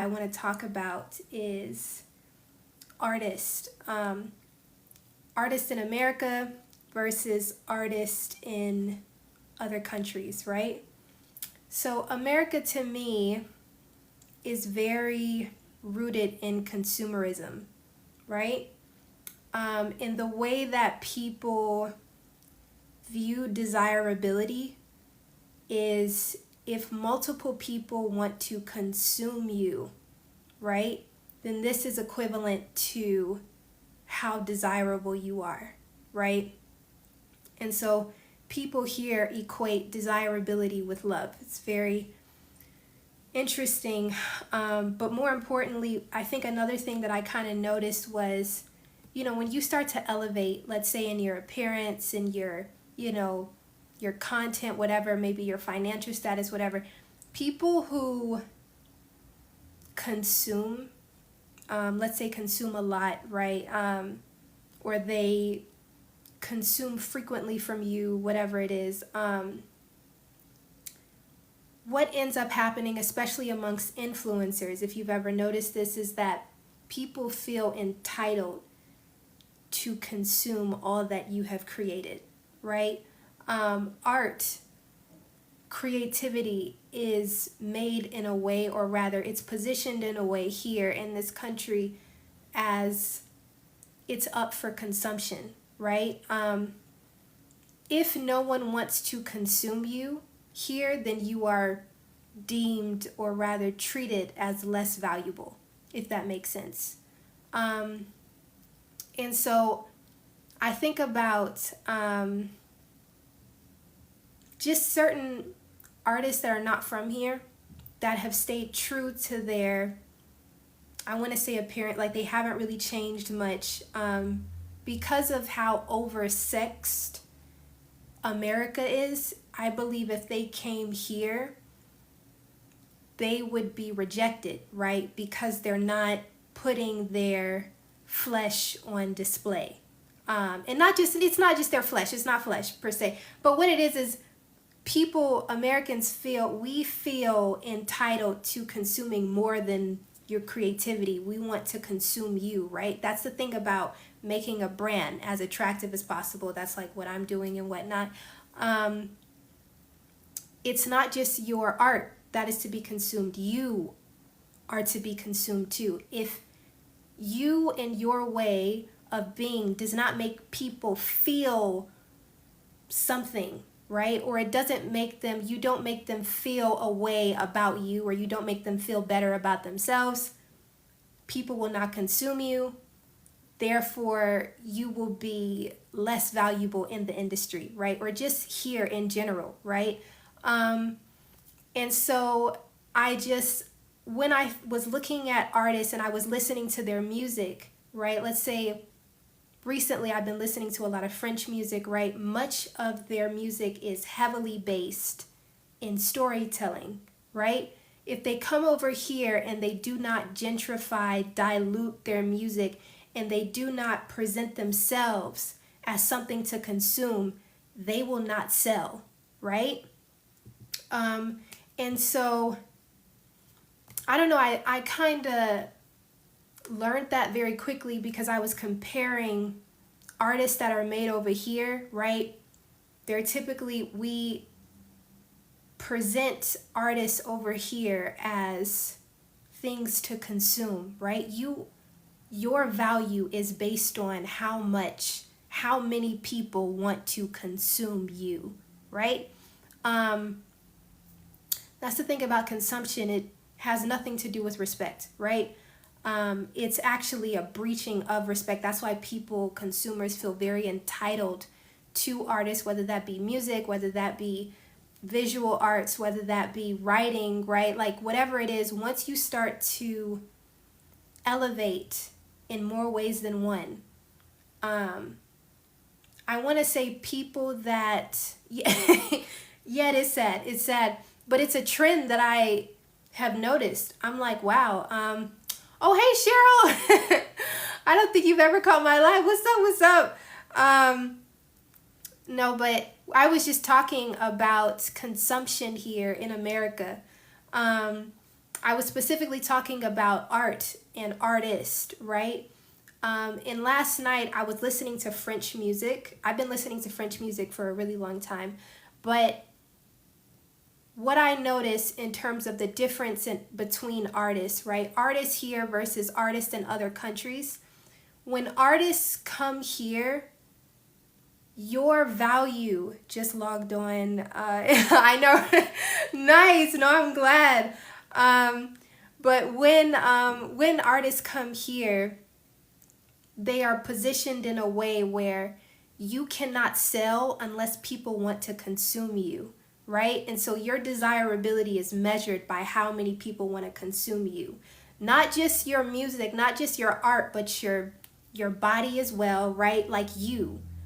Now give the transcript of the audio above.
I want to talk about is artists. Artists in America versus artists in other countries, right? So America to me is very rooted in consumerism, right? In the way that people view desirability is if multiple people want to consume you, right? Then this is equivalent to how desirable you are, right? And so people here equate desirability with love. It's very interesting. But more importantly, I think another thing that I kind of noticed was, when you start to elevate, let's say in your appearance, in your, your content, whatever, maybe your financial status, whatever, people who consume, let's say consume a lot, right? Or they consume frequently from you, whatever it is. What ends up happening, especially amongst influencers, if you've ever noticed this, is that people feel entitled to consume all that you have created, right? Art, creativity is made in a way, or rather it's positioned in a way here in this country as it's up for consumption, right? If no one wants to consume you here, then you are deemed, or rather treated, as less valuable, if that makes sense. And so I think about just certain artists that are not from here that have stayed true to their, I want to say appearance, like they haven't really changed much because of how oversexed America is. I believe if they came here, they would be rejected, right? Because they're not putting their flesh on display. And it's not just their flesh, it's not flesh per se, but what it is people, Americans we feel entitled to consuming more than your creativity. We want to consume you, right? That's the thing about making a brand as attractive as possible. That's like what I'm doing and whatnot. It's not just your art that is to be consumed. You are to be consumed too. If you and your way of being does not make people feel something, right? Or it doesn't make them, you don't make them feel a way about you, or you don't make them feel better about themselves, people will not consume you. Therefore, you will be less valuable in the industry, right? Or just here in general, right? And so when I was looking at artists and I was listening to their music, right? Let's say recently I've been listening to a lot of French music, right? Much of their music is heavily based in storytelling, right? If they come over here and they do not gentrify, dilute their music, and they do not present themselves as something to consume, they will not sell, right? And so, I don't know, I kind of learned that very quickly because I was comparing artists that are made over here, right? They're typically, we present artists over here as things to consume, right? Your value is based on how many people want to consume you, right? That's the thing about consumption. It has nothing to do with respect, right? It's actually a breaching of respect. That's why consumers feel very entitled to artists, whether that be music, whether that be visual arts, whether that be writing, right? Like whatever it is, once you start to elevate in more ways than one, I want to say people that, yeah, it is sad. It's sad, but it's a trend that I have noticed. I'm like, wow. Oh, hey, Cheryl. I don't think you've ever caught my live. What's up? No, but I was just talking about consumption here in America. I was specifically talking about art and artist, right? And last night I was listening to French music. I've been listening to French music for a really long time, but what I notice in terms of the difference between artists, right? Artists here versus artists in other countries. When artists come here, your value just logged on. I know, nice. No, I'm glad. But when artists come here, they are positioned in a way where you cannot sell unless people want to consume you, right? And so your desirability is measured by how many people want to consume you. Not just your music, not just your art, but your body as well, right? Like you.